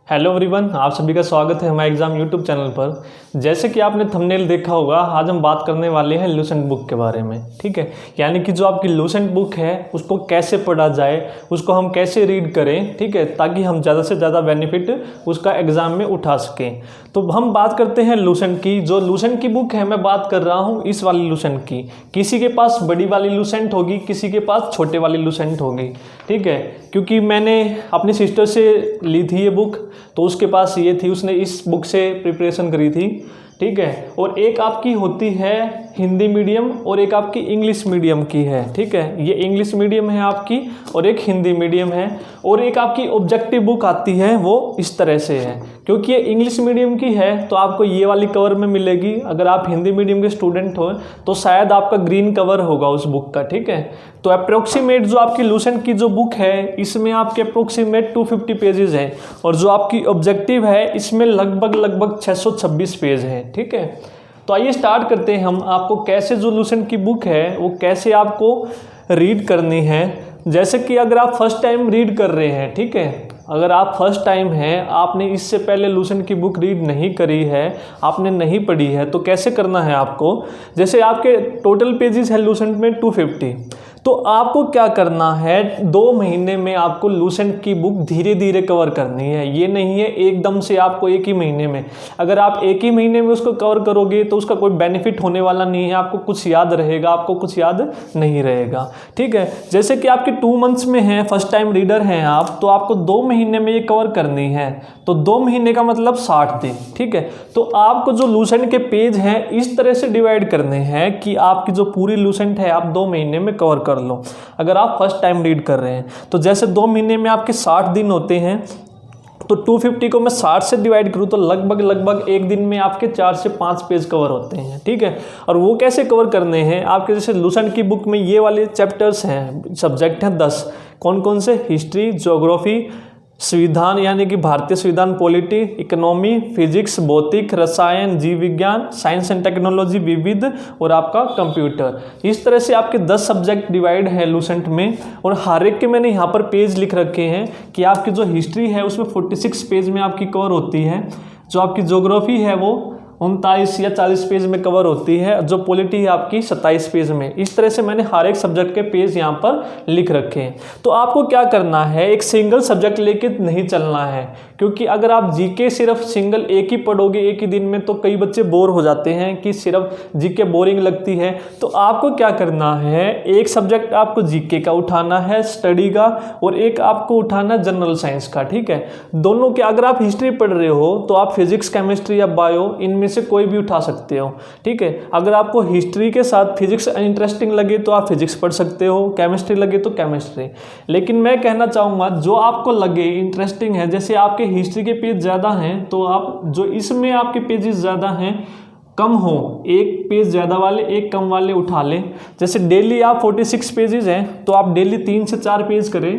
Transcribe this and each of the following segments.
Hello everyone, आप सभी का स्वागत है हमारे एग्ज़ाम यूट्यूब चैनल पर। जैसे कि आपने थंबनेल देखा होगा, आज हम बात करने वाले हैं लूसेंट बुक के बारे में। ठीक है, यानी कि जो आपकी लूसेंट बुक है उसको कैसे पढ़ा जाए, उसको हम कैसे रीड करें, ठीक है, ताकि हम ज़्यादा से ज़्यादा बेनिफिट उसका एग्ज़ाम में उठा सकें। तो हम बात करते हैं लूसेंट की। जो लूसेंट की बुक है, मैं बात कर रहा हूँ इस वाली लूसेंट की। किसी के पास बड़ी वाली लूसेंट होगी, किसी के पास छोटे वाली लूसेंट होगी। ठीक है, क्योंकि मैंने अपनी सिस्टर से ली थी ये बुक, तो उसके पास ये थी, उसने इस बुक से प्रिपरेशन करी थी। ठीक है, और एक आपकी होती है हिंदी मीडियम और एक आपकी इंग्लिश मीडियम की है। ठीक है, ये इंग्लिश मीडियम है आपकी और एक हिंदी मीडियम है। और एक आपकी ऑब्जेक्टिव बुक आती है, वो इस तरह से है। क्योंकि ये इंग्लिश मीडियम की है तो आपको ये वाली कवर में मिलेगी। अगर आप हिंदी मीडियम के स्टूडेंट हो तो शायद आपका ग्रीन कवर होगा उस बुक का। ठीक है, तो अप्रोक्सीमेट जो आपकी लूसेंट की जो बुक है, इसमें आपके अप्रोक्सीमेट 250 पेजेस हैं, और जो आपकी ऑब्जेक्टिव है इसमें लगभग 626 पेज है। ठीक है, तो आइए स्टार्ट करते हैं हम। आपको कैसे जो लूसेंट की बुक है वो कैसे आपको रीड करनी है। जैसे कि अगर आप फर्स्ट टाइम रीड कर रहे हैं, ठीक है, अगर आप फर्स्ट टाइम हैं, आपने इससे पहले लूसेंट की बुक रीड नहीं करी है, आपने नहीं पढ़ी है, तो कैसे करना है आपको। जैसे आपके टोटल पेजेस है लूसेंट में 250, तो आपको क्या करना है, 2 महीने में आपको लूसेंट की बुक धीरे धीरे कवर करनी है। ये नहीं है एकदम से आपको एक ही महीने में। अगर आप एक ही महीने में उसको कवर करोगे तो उसका कोई बेनिफिट होने वाला नहीं है। आपको कुछ याद रहेगा, आपको कुछ याद नहीं रहेगा। ठीक है, जैसे कि आपके 2 मंथ्स में हैं, फर्स्ट टाइम रीडर हैं आप, तो आपको 2 महीने में ये कवर करनी है। तो 2 महीने का मतलब 60 दिन। ठीक है, तो आपको जो लूसेंट के पेज हैं इस तरह से डिवाइड करने हैं कि आपकी जो पूरी लूसेंट है आप 2 महीने में कवर कर लो, अगर आप फर्स्ट टाइम रीड कर रहे हैं। तो जैसे 2 महीने में आपके 60 दिन होते हैं, तो 250 को मैं 60 से डिवाइड करूँ तो लगभग एक दिन में आपके 4 से 5 पेज कवर होते हैं। ठीक है, और वो कैसे कवर करने हैं आपके, जैसे लूसेंट की बुक में ये वाले चैप्टर्स हैं, सब्जेक्ट हैं 10। कौन कौन से? हिस्ट्री, ज्योग्राफी, संविधान यानी कि भारतीय संविधान, पॉलिटी, इकोनॉमी, फिजिक्स, भौतिक, रसायन, जीव विज्ञान, साइंस एंड टेक्नोलॉजी, विविध, और आपका कंप्यूटर। इस तरह से आपके 10 सब्जेक्ट डिवाइड है लूसेंट में। और हर एक के मैंने यहाँ पर पेज लिख रखे हैं कि आपकी जो हिस्ट्री है उसमें 46 पेज में आपकी कवर होती है। जो आपकी ज्योग्राफी है वो 39 या 40 पेज में कवर होती है। जो पॉलिटी है आपकी 27 पेज में। इस तरह से मैंने हर एक सब्जेक्ट के पेज यहाँ पर लिख रखे हैं। तो आपको क्या करना है, एक सिंगल सब्जेक्ट लेके नहीं चलना है, क्योंकि अगर आप जीके सिर्फ सिंगल एक ही पढ़ोगे एक ही दिन में तो कई बच्चे बोर हो जाते हैं कि सिर्फ जीके बोरिंग लगती है। तो आपको क्या करना है, एक सब्जेक्ट आपको जीके का उठाना है, स्टडी का, और एक आपको उठाना जनरल साइंस का। ठीक है, दोनों के, अगर आप हिस्ट्री पढ़ रहे हो तो आप फिजिक्स, केमिस्ट्री या बायो, इनमें से कोई भी उठा सकते हो। ठीक है, अगर आपको हिस्ट्री के साथ फिजिक्स इंटरेस्टिंग लगे तो आप फिजिक्स पढ़ सकते हो, केमिस्ट्री लगे तो केमिस्ट्री। लेकिन मैं कहना चाहूँगा जो आपको लगे इंटरेस्टिंग है, जैसे आपके हिस्ट्री के पेज ज़्यादा हैं तो आप जो इसमें आपके पेजेस ज़्यादा हैं, कम हो, एक पेज ज़्यादा वाले एक कम वाले उठा लें। जैसे डेली आप 46 पेजेस हैं तो आप डेली 3 से 4 पेज करें।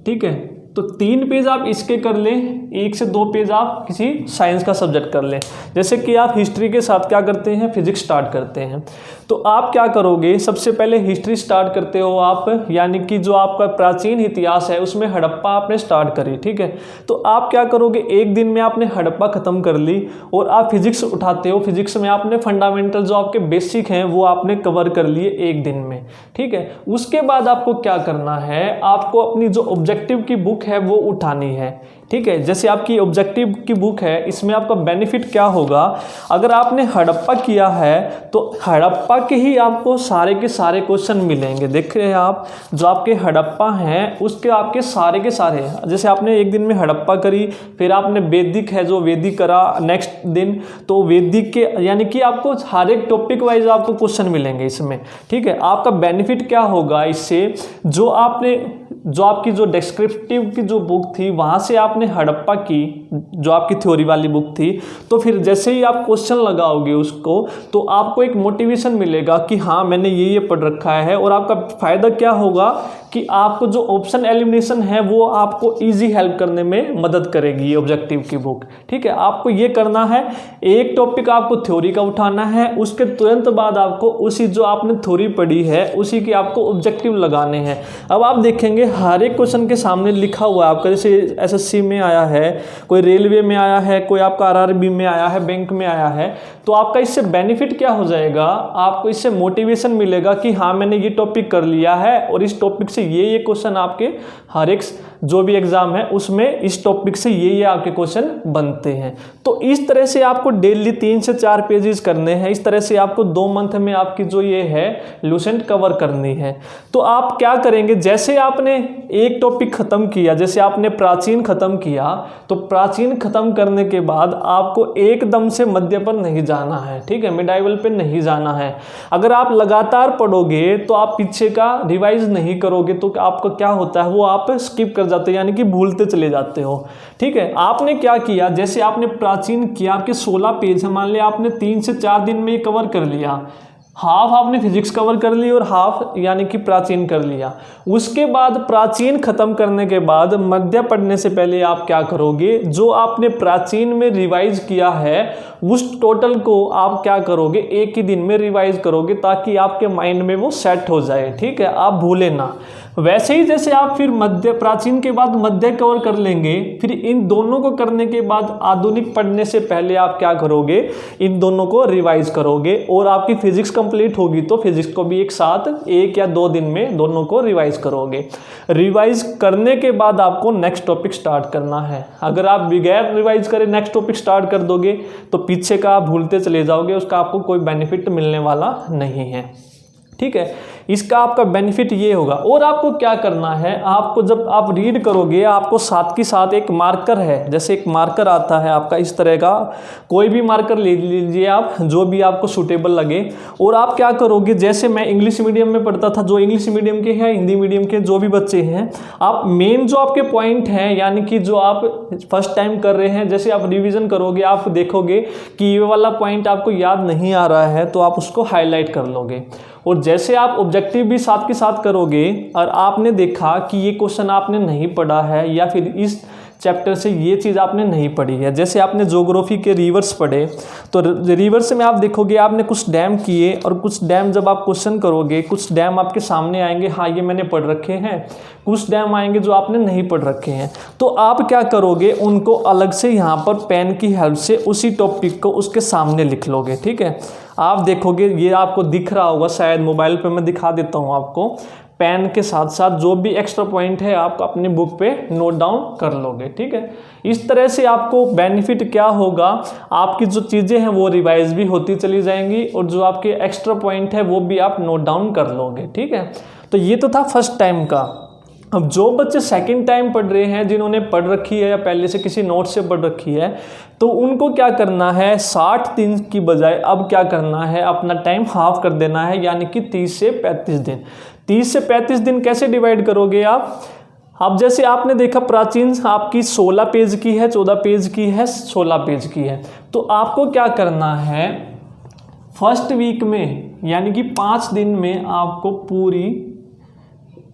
ठीक है, तो 3 पेज आप इसके कर लें, 1 से 2 पेज आप किसी साइंस का सब्जेक्ट कर लें। जैसे कि आप हिस्ट्री के साथ क्या करते हैं, फिजिक्स स्टार्ट करते हैं, तो आप क्या करोगे, सबसे पहले हिस्ट्री स्टार्ट करते हो आप, यानी कि जो आपका प्राचीन इतिहास है उसमें हड़प्पा आपने स्टार्ट करी। ठीक है, तो आप क्या करोगे, एक दिन में आपने हड़प्पा खत्म कर ली और आप फिजिक्स उठाते हो। फिजिक्स में आपने फंडामेंटल जो आपके बेसिक हैं वो आपने कवर कर लिए एक दिन में। ठीक है, उसके बाद आपको क्या करना है, आपको अपनी जो ऑब्जेक्टिव की बुक है वो उठानी है। ठीक है, जैसे आपकी ऑब्जेक्टिव की बुक है, इसमें आपका बेनिफिट क्या होगा, अगर आपने हड़प्पा किया है तो हड़प्पा के ही आपको सारे के सारे क्वेश्चन मिलेंगे। देख रहे हैं आप, जो आपके हड़प्पा हैं उसके आपके सारे के सारे, जैसे आपने एक दिन में हड़प्पा करी, फिर आपने वैदिक है जो वैदिक करा नेक्स्ट दिन, तो वैदिक के यानी कि आपको हर एक टॉपिक वाइज आपको क्वेश्चन मिलेंगे इसमें। ठीक है, आपका बेनिफिट क्या होगा इससे, जो आपकी जो डिस्क्रिप्टिव की जो बुक थी वहाँ से आपने हड़प्पा की, जो आपकी थ्योरी वाली बुक थी, तो फिर जैसे ही आप क्वेश्चन लगाओगे उसको तो आपको एक मोटिवेशन मिलेगा कि हाँ मैंने ये पढ़ रखा है। और आपका फ़ायदा क्या होगा, कि आपको जो ऑप्शन एलिमिनेशन है वो आपको इजी हेल्प करने में मदद करेगी ये ऑब्जेक्टिव की बुक। ठीक है, आपको ये करना है, एक टॉपिक आपको थ्योरी का उठाना है, उसके तुरंत बाद आपको उसी जो आपने थ्योरी पढ़ी है उसी की आपको ऑब्जेक्टिव लगाने हैं। अब आप देखेंगे हर एक क्वेश्चन के सामने लिखा हुआ है आपका, जैसे एसएससी में आया है, कोई रेलवे में आया है, कोई आपका आरआरबी में आया है, बैंक में आया है, तो आपका इससे बेनिफिट क्या हो जाएगा, आपको इससे मोटिवेशन मिलेगा कि हाँ मैंने ये टॉपिक कर लिया है और इस टॉपिक से ये क्वेश्चन आपके हर एक जो भी एग्जाम है उसमें इस टॉपिक से ये आपके क्वेश्चन बनते हैं। तो इस तरह से आपको डेली 3 से 4 पेजेस करने हैं। इस तरह से आपको 2 मंथ में आपकी जो ये है लूसेंट कवर करनी है। तो आप क्या करेंगे, जैसे आपने एक टॉपिक खत्म किया, जैसे आपने प्राचीन खत्म किया, तो प्राचीन खत्म करने के बाद आपको एकदम से मध्य पर नहीं जाना है। ठीक है, मिडाइवल पे नहीं जाना है। अगर आप लगातार पढ़ोगे तो आप पीछे का रिवाइज नहीं करोगे तो आपका क्या होता है, वो आप स्किप कर जाते हो, यानी कि भूलते चले जाते हो। ठीक है, आपने क्या किया, जैसे आपने प्राचीन किया, आपके 16 पेज है, मान लिया आपने 3 से 4 दिन में कवर कर लिया, हाफ आपने फिजिक्स कवर कर ली और हाफ यानी कि प्राचीन कर लिया। उसके बाद प्राचीन खत्म करने के बाद मध्य पढ़ने से पहले आप क्या करोगे, जो आपने प्राचीन में रिवाइज किया है उस टोटल को आप क्या करोगे, एक ही दिन में रिवाइज करोगे ताकि आपके माइंड में वो सेट हो जाए। ठीक है, आप भूले ना। वैसे ही जैसे आप फिर मध्य प्राचीन के बाद मध्य कवर कर लेंगे, फिर इन दोनों को करने के बाद आधुनिक पढ़ने से पहले आप क्या करोगे, इन दोनों को रिवाइज करोगे और आपकी फिजिक्स कंप्लीट होगी तो फिजिक्स को भी एक साथ 1 या 2 दिन में दोनों को रिवाइज करोगे। रिवाइज करने के बाद आपको नेक्स्ट टॉपिक स्टार्ट करना है। अगर आप बगैर रिवाइज करे नेक्स्ट टॉपिक स्टार्ट कर दोगे तो पीछे का आप भूलते चले जाओगे, उसका आपको कोई बेनिफिट मिलने वाला नहीं है। ठीक है, इसका आपका बेनिफिट ये होगा। और आपको क्या करना है, आपको जब आप रीड करोगे आपको साथ के साथ एक मार्कर है, जैसे एक मार्कर आता है आपका इस तरह का, कोई भी मार्कर ले लीजिए आप जो भी आपको सूटेबल लगे। और आप क्या करोगे, जैसे मैं इंग्लिश मीडियम में पढ़ता था, जो इंग्लिश मीडियम के हैं, हिंदी मीडियम के जो भी बच्चे हैं, आप मेन जो आपके पॉइंट हैं यानी कि जो आप फर्स्ट टाइम कर रहे हैं, जैसे आप रिविजन करोगे आप देखोगे कि ये वाला पॉइंट आपको याद नहीं आ रहा है तो आप उसको हाईलाइट कर लोगे। और जैसे आप ऑब्जेक्टिव भी साथ के साथ करोगे और आपने देखा कि ये क्वेश्चन आपने नहीं पढ़ा है या फिर इस चैप्टर से ये चीज़ आपने नहीं पढ़ी है, जैसे आपने ज्योग्राफी के रिवर्स पढ़े तो रिवर्स में आप देखोगे आपने कुछ डैम किए और कुछ डैम जब आप क्वेश्चन करोगे कुछ डैम आपके सामने आएंगे, हाँ ये मैंने पढ़ रखे हैं, कुछ डैम आएंगे जो आपने नहीं पढ़ रखे हैं। तो आप क्या करोगे, उनको अलग से यहाँ पर पेन की हेल्प से उसी टॉपिक को उसके सामने लिख लोगे। ठीक है, आप देखोगे ये आपको दिख रहा होगा, शायद मोबाइल पे मैं दिखा देता हूँ आपको, पेन के साथ साथ जो भी एक्स्ट्रा पॉइंट है आप अपनी बुक पे नोट डाउन कर लोगे। ठीक है, इस तरह से आपको बेनिफिट क्या होगा, आपकी जो चीज़ें हैं वो रिवाइज भी होती चली जाएंगी और जो आपके एक्स्ट्रा पॉइंट है वो भी आप नोट डाउन कर लोगे। ठीक है, तो ये तो था फर्स्ट टाइम का। अब जो बच्चे सेकंड टाइम पढ़ रहे हैं, जिन्होंने पढ़ रखी है या पहले से किसी नोट से पढ़ रखी है, तो उनको क्या करना है, 60 दिन की बजाय अब क्या करना है, अपना टाइम हाफ कर देना है, यानी कि 30 से 35 दिन। 30 से 35 दिन कैसे डिवाइड करोगे आप, अब जैसे आपने देखा प्राचीन आपकी 16 पेज की है, 14 पेज की है, 16 पेज की है, तो आपको क्या करना है, फर्स्ट वीक में यानी कि 5 दिन में आपको पूरी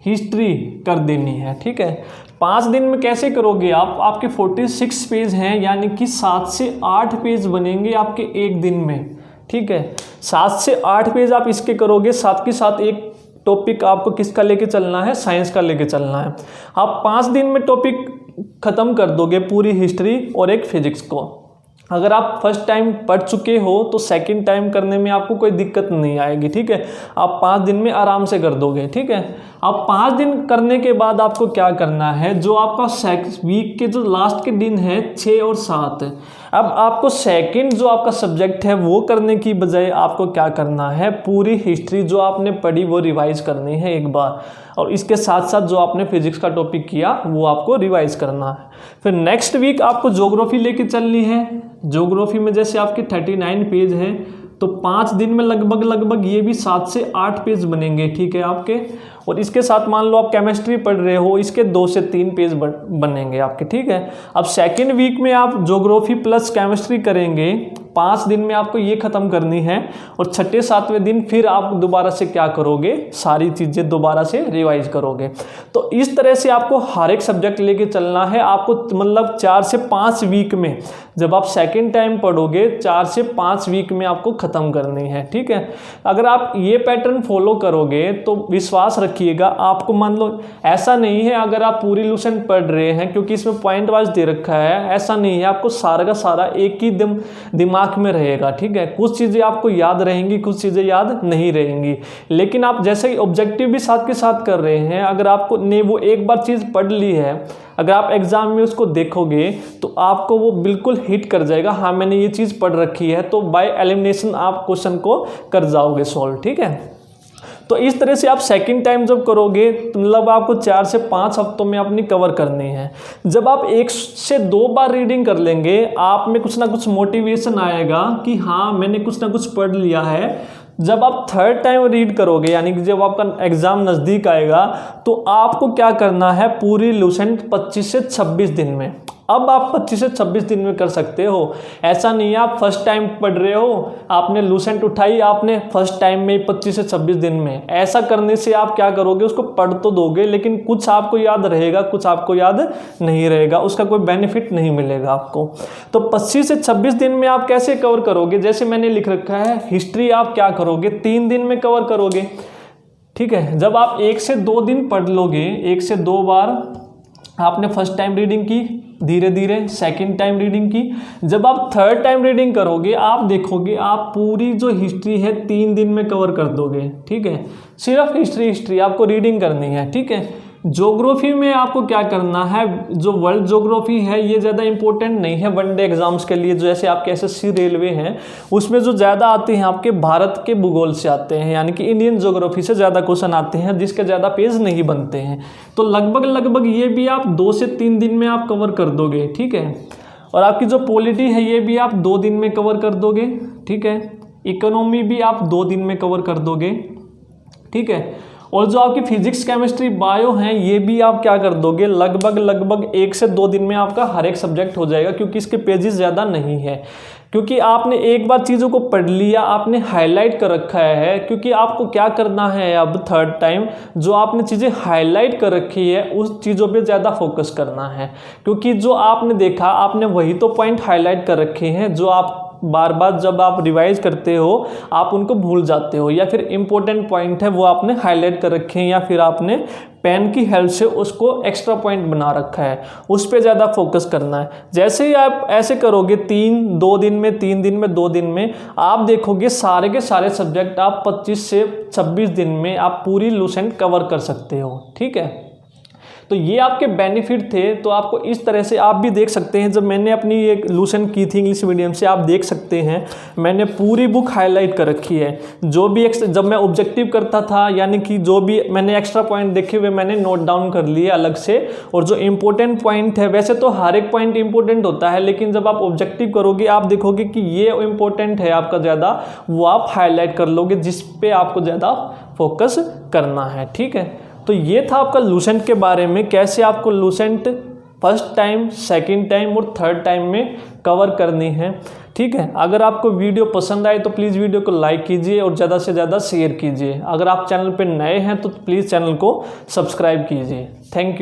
हिस्ट्री कर देनी है। ठीक है, 5 दिन में कैसे करोगे आप, आपके 46 पेज हैं यानी कि 7 से 8 पेज बनेंगे आपके एक दिन में। ठीक है, 7 से 8 पेज आप इसके करोगे, साथ के साथ एक टॉपिक आपको किसका लेके चलना है, साइंस का लेके चलना है। आप 5 दिन में टॉपिक खत्म कर दोगे, पूरी हिस्ट्री और एक फिजिक्स को। अगर आप फर्स्ट टाइम पढ़ चुके हो तो सेकंड टाइम करने में आपको कोई दिक्कत नहीं आएगी। ठीक है, आप 5 दिन में आराम से कर दोगे। ठीक है, अब 5 दिन करने के बाद आपको क्या करना है, जो आपका वीक के जो लास्ट के दिन है 6 और 7, अब आपको सेकंड जो आपका सब्जेक्ट है वो करने की बजाय आपको क्या करना है, पूरी हिस्ट्री जो आपने पढ़ी वो रिवाइज करनी है एक बार, और इसके साथ साथ जो आपने फिजिक्स का टॉपिक किया वो आपको रिवाइज करना है। फिर नेक्स्ट वीक आपको ज्योग्राफी लेके चलनी है। ज्योग्राफी में जैसे आपके 39 पेज हैं तो 5 दिन में लगभग ये भी 7 से 8 पेज बनेंगे। ठीक है आपके, और इसके साथ मान लो आप केमिस्ट्री पढ़ रहे हो, इसके 2 से 3 पेज बनेंगे आपके। ठीक है, अब सेकेंड वीक में आप ज्योग्राफी प्लस केमिस्ट्री करेंगे 5 दिन में आपको ये ख़त्म करनी है और छठे सातवें दिन फिर आप दोबारा से क्या करोगे, सारी चीज़ें दोबारा से रिवाइज करोगे। तो इस तरह से आपको हर एक सब्जेक्ट लेके चलना है। आपको मतलब 4 से 5 वीक में, जब आप सेकेंड टाइम पढ़ोगे 4 से 5 वीक में आपको ख़त्म करनी है, ठीक है। अगर आप ये पैटर्न फॉलो करोगे तो विश्वास रखिएगा, आपको मान लो ऐसा नहीं है अगर आप पूरी लूसेंट पढ़ रहे हैं, क्योंकि इसमें पॉइंट वाइज दे रखा है, ऐसा नहीं है आपको सारा का सारा एक ही दिमाग में रहेगा, ठीक है। कुछ चीज़ें आपको याद रहेंगी, कुछ चीज़ें याद नहीं रहेंगी। लेकिन आप जैसे ही ऑब्जेक्टिव भी साथ के साथ कर रहे हैं, अगर आपको ने वो एक बार चीज़ पढ़ ली है, अगर आप एग्जाम में उसको देखोगे तो आपको वो बिल्कुल हिट कर जाएगा, हाँ मैंने ये चीज़ पढ़ रखी है, तो बाय एलिमिनेशन आप क्वेश्चन को कर जाओगे सॉल्व, ठीक है। तो इस तरह से आप सेकंड टाइम जब करोगे तो मतलब आपको 4 से 5 हफ्तों में अपनी कवर करनी है। जब आप 1 से 2 बार रीडिंग कर लेंगे, आप में कुछ ना कुछ मोटिवेशन आएगा कि हाँ मैंने कुछ ना कुछ पढ़ लिया है। जब आप थर्ड टाइम रीड करोगे, यानी कि जब आपका एग्ज़ाम नज़दीक आएगा, तो आपको क्या करना है, पूरी लूसेंट 25 से 26 दिन में। अब आप 25 से 26 दिन में कर सकते हो। ऐसा नहीं है आप फर्स्ट टाइम पढ़ रहे हो, आपने लूसेंट उठाई, आपने फर्स्ट टाइम में 25 से 26 दिन में। ऐसा करने से आप क्या करोगे, उसको पढ़ तो दोगे लेकिन कुछ आपको याद रहेगा, कुछ आपको याद नहीं रहेगा, उसका कोई बेनिफिट नहीं मिलेगा आपको। तो 25 से 26 दिन में आप कैसे कवर करोगे, जैसे मैंने लिख रखा है, हिस्ट्री आप क्या करोगे, 3 दिन में कवर करोगे, ठीक है। जब आप 1 से 2 दिन पढ़ लोगे, 1 से 2 बार आपने फर्स्ट टाइम रीडिंग की, धीरे धीरे सेकंड टाइम रीडिंग की, जब आप थर्ड टाइम रीडिंग करोगे आप देखोगे आप पूरी जो हिस्ट्री है 3 दिन में कवर कर दोगे, ठीक है। सिर्फ हिस्ट्री आपको रीडिंग करनी है, ठीक है। ज्योग्राफी में आपको क्या करना है, जो वर्ल्ड ज्योग्राफी है ये ज़्यादा इंपॉर्टेंट नहीं है वनडे एग्जाम्स के लिए। जैसे आपके एसएससी रेलवे हैं उसमें जो ज़्यादा आते हैं आपके भारत के भूगोल से आते हैं, यानी कि इंडियन ज्योग्राफी से ज़्यादा क्वेश्चन आते हैं जिसके ज़्यादा पेज नहीं बनते हैं। तो लगभग ये भी आप 2 से 3 दिन में आप कवर कर दोगे, ठीक है। और आपकी जो पॉलिटी है ये भी आप 2 दिन में कवर कर दोगे, ठीक है। इकोनॉमी भी आप 2 दिन में कवर कर दोगे, ठीक है। और जो आपकी फिजिक्स केमिस्ट्री बायो हैं ये भी आप क्या कर दोगे, लगभग 1 से 2 दिन में आपका हर एक सब्जेक्ट हो जाएगा, क्योंकि इसके पेजेस ज़्यादा नहीं है, क्योंकि आपने एक बार चीज़ों को पढ़ लिया, आपने हाईलाइट कर रखा है। क्योंकि आपको क्या करना है अब थर्ड टाइम, जो आपने चीज़ें हाईलाइट कर रखी है उस चीज़ों पे ज़्यादा फोकस करना है, क्योंकि जो आपने देखा आपने वही तो पॉइंट हाईलाइट कर रखे हैं जो आप बार बार जब आप रिवाइज करते हो आप उनको भूल जाते हो, या फिर इम्पोर्टेंट पॉइंट है वो आपने हाईलाइट कर रखे हैं, या फिर आपने पेन की हेल्प से उसको एक्स्ट्रा पॉइंट बना रखा है, उस पर ज़्यादा फोकस करना है। जैसे ही आप ऐसे करोगे 2 दिन में 3 दिन में 2 दिन में, आप देखोगे सारे के सारे सब्जेक्ट आप 25 से 26 दिन में आप पूरी लूसेंट कवर कर सकते हो, ठीक है। तो ये आपके बेनिफिट थे। तो आपको इस तरह से आप भी देख सकते हैं, जब मैंने अपनी ये लूसेंट की थी इंग्लिश मीडियम से, आप देख सकते हैं मैंने पूरी बुक हाईलाइट कर रखी है। जो भी जब मैं ऑब्जेक्टिव करता था, यानी कि जो भी मैंने एक्स्ट्रा पॉइंट देखे हुए मैंने नोट डाउन कर लिए अलग से, और जो इंपॉर्टेंट पॉइंट है, वैसे तो हर एक पॉइंट इंपॉर्टेंट होता है, लेकिन जब आप ऑब्जेक्टिव करोगे आप देखोगे कि ये इंपॉर्टेंट है आपका ज़्यादा, वो आप हाईलाइट कर लोगे जिस पे आपको ज़्यादा फोकस करना है, ठीक है। तो ये था आपका लूसेंट के बारे में, कैसे आपको Lucent first time, second time और थर्ड टाइम में कवर करनी है, ठीक है। अगर आपको वीडियो पसंद आए तो प्लीज़ वीडियो को लाइक कीजिए और ज़्यादा से ज़्यादा शेयर कीजिए। अगर आप चैनल पर नए हैं तो प्लीज़ चैनल को सब्सक्राइब कीजिए। Thank you.